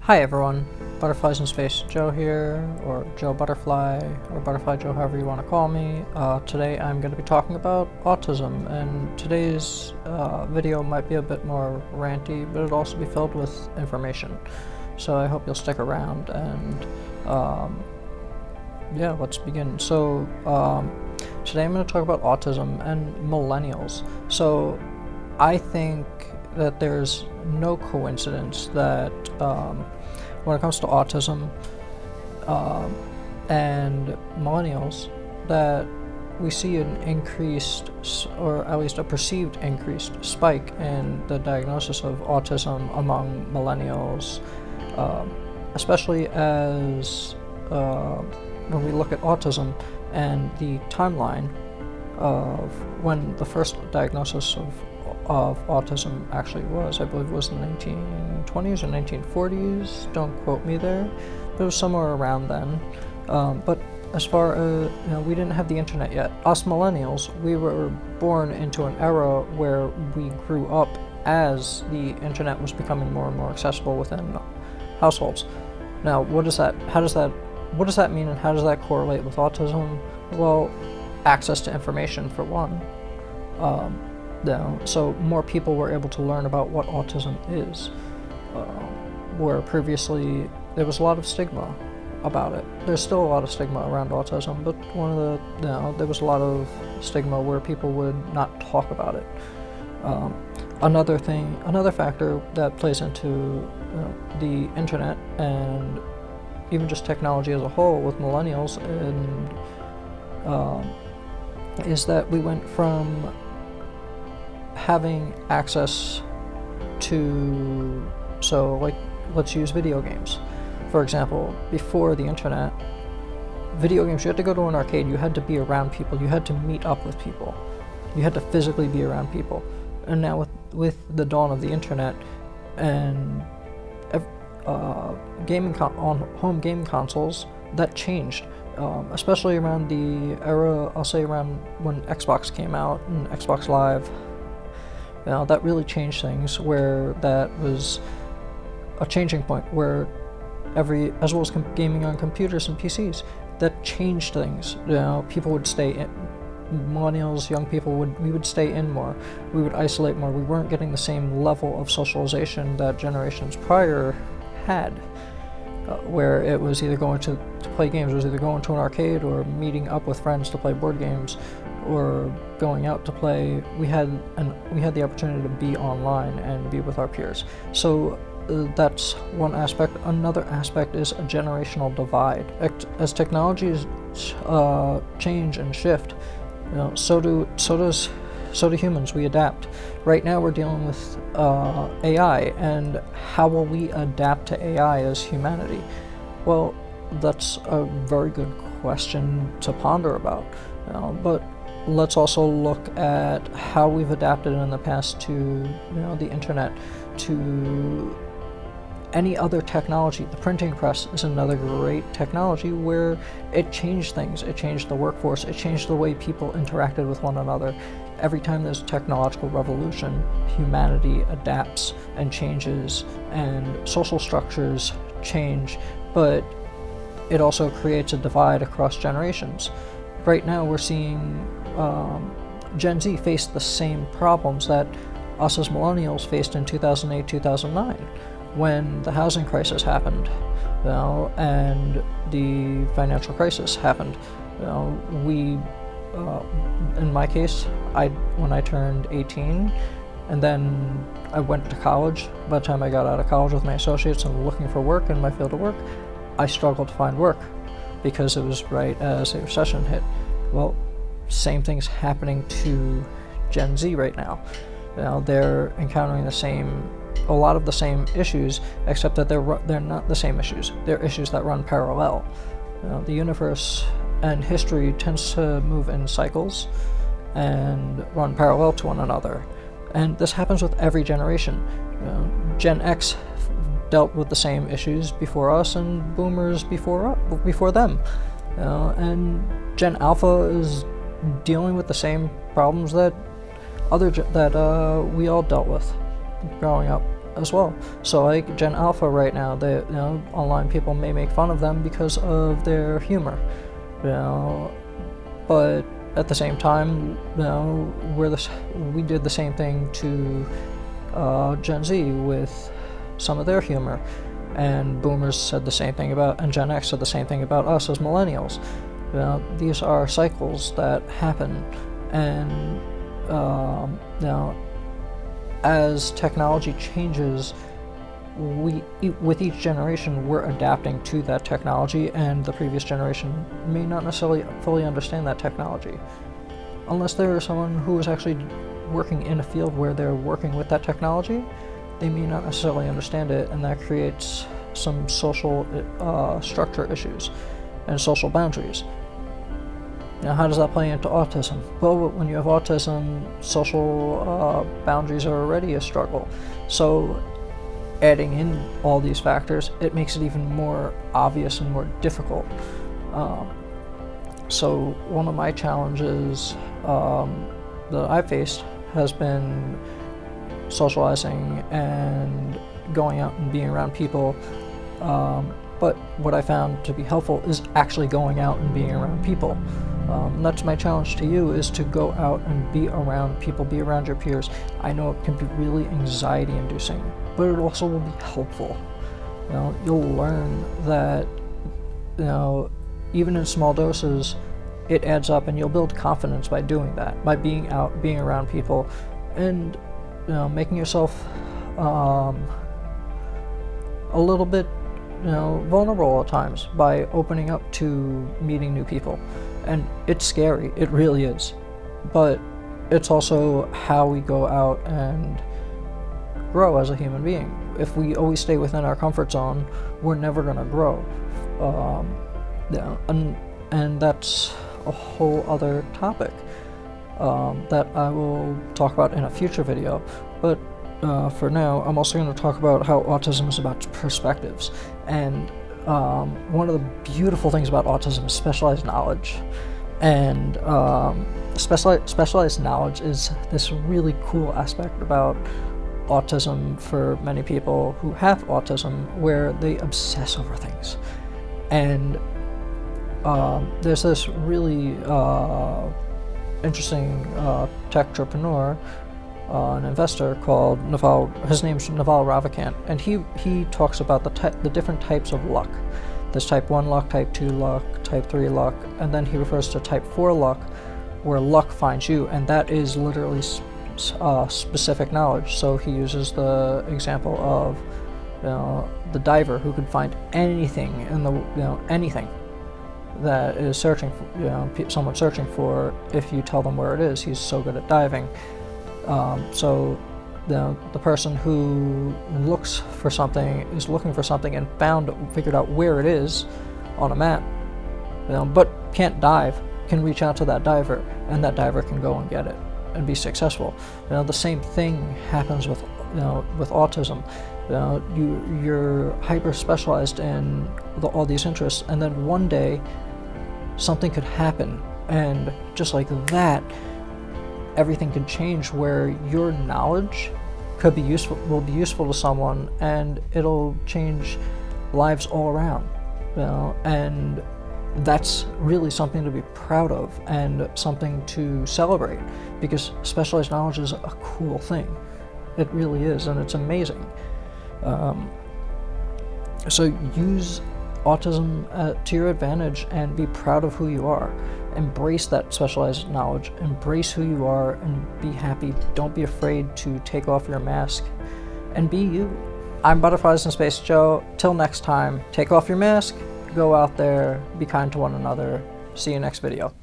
Hi everyone, Butterflies in Space Joe here, or Joe Butterfly, or Butterfly Joe, however you want to call me. Today I'm going to be talking about autism, and today's video might be a bit more ranty, but it'll also be filled with information. So I hope you'll stick around, and yeah, let's begin. So today I'm going to talk about autism and millennials. So I think that there's no coincidence that when it comes to autism and millennials, that we see an increased, or at least a perceived increased spike in the diagnosis of autism among millennials, especially as when we look at autism and the timeline of when the first diagnosis of autism actually was. I believe it was in the 1920s or 1940s, don't quote me there, but it was somewhere around then. But as far as, we didn't have the internet yet. Us millennials, we were born into an era where we grew up as the internet was becoming more and more accessible within households. Now, what does that mean, and how does that correlate with autism? Well, access to information, for one. So more people were able to learn about what autism is, where previously there was a lot of stigma about it. There's still a lot of stigma around autism, but there was a lot of stigma where people would not talk about it. Another factor that plays into the internet and even just technology as a whole with millennials is that we went from having access to, let's use video games. For example, before the internet, video games, you had to go to an arcade, you had to be around people, you had to meet up with people, you had to physically be around people. And now with the dawn of the internet and gaming on home game consoles, that changed, especially around the era, I'll say around when Xbox came out and Xbox Live. That really changed things, where that was a changing point, where as well as gaming on computers and PCs, that changed things. People would stay in, millennials, young people we would stay in more, we would isolate more, we weren't getting the same level of socialization that generations prior had, where it was either going to play games, it was either going to an arcade or meeting up with friends to play board games, or going out to play. We had the opportunity to be online and be with our peers. So that's one aspect. Another aspect is a generational divide. As technologies change and shift, so do humans. We adapt. Right now we're dealing with AI, and how will we adapt to AI as humanity? Well, that's a very good question to ponder about. But let's also look at how we've adapted in the past to the internet, to any other technology. The printing press is another great technology where it changed things. It changed the workforce. It changed the way people interacted with one another. Every time there's a technological revolution, humanity adapts and changes, and social structures change, but it also creates a divide across generations. Right now we're seeing Gen Z face the same problems that us as millennials faced in 2008, 2009, when the housing crisis happened, and the financial crisis happened. In my case, when I turned 18, and then I went to college. By the time I got out of college with my associates and looking for work in my field of work, I struggled to find work because it was right as a recession hit. Well, same thing's happening to Gen Z right now. They're encountering a lot of the same issues, except that they're not the same issues. They're issues that run parallel. The universe and history tends to move in cycles and run parallel to one another. And this happens with every generation. Gen X dealt with the same issues before us, and boomers before them. And Gen Alpha is dealing with the same problems that we all dealt with growing up. as well. So like Gen Alpha right now, they, online people may make fun of them because of their humor, but at the same time, we did the same thing to Gen Z with some of their humor, and Boomers said the same thing about, and Gen X said the same thing about us as Millennials. These are cycles that happen, and as technology changes, with each generation, we're adapting to that technology, and the previous generation may not necessarily fully understand that technology. Unless there is someone who is actually working in a field where they're working with that technology, they may not necessarily understand it, and that creates some social structure issues and social boundaries. Now, how does that play into autism? Well, when you have autism, social boundaries are already a struggle. So adding in all these factors, it makes it even more obvious and more difficult. So one of my challenges that I faced has been socializing and going out and being around people. But what I found to be helpful is actually going out and being around people. And that's my challenge to you, is to go out and be around people, be around your peers. I know it can be really anxiety inducing, but it also will be helpful. You'll learn that, even in small doses, it adds up, and you'll build confidence by doing that, by being out, being around people, and making yourself a little bit vulnerable at times by opening up to meeting new people. And it's scary, it really is, but it's also how we go out and grow as a human being. If we always stay within our comfort zone, we're never going to grow. And that's a whole other topic that I will talk about in a future video. But for now, I'm also going to talk about how autism is about perspectives. And one of the beautiful things about autism is specialized knowledge. And specialized knowledge is this really cool aspect about autism for many people who have autism, where they obsess over things. And there's this really interesting techtrepreneur, an investor called Naval. His name's Naval Ravikant, and he talks about the different types of luck. There's type 1 luck, type 2 luck, type 3 luck, and then he refers to type 4 luck, where luck finds you, and that is literally specific knowledge. So he uses the example of the diver who could find anything in the anything that is searching for, someone searching for, if you tell them where it is. He's so good at diving. So the person who looks for something is looking for something and figured out where it is on a map, but can't dive, can reach out to that diver, and that diver can go and get it and be successful. The same thing happens with autism. You're hyper specialized in all these interests, and then one day something could happen, and just like that, everything can change, where your knowledge will be useful to someone, and it'll change lives all around. And that's really something to be proud of and something to celebrate, because specialized knowledge is a cool thing. It really is, and it's amazing. So use autism to your advantage and be proud of who you are. Embrace that specialized knowledge, embrace who you are, and be happy. Don't be afraid to take off your mask and be you. I'm Butterflies in Space Joe. Till next time, take off your mask, go out there, be kind to one another. See you next video.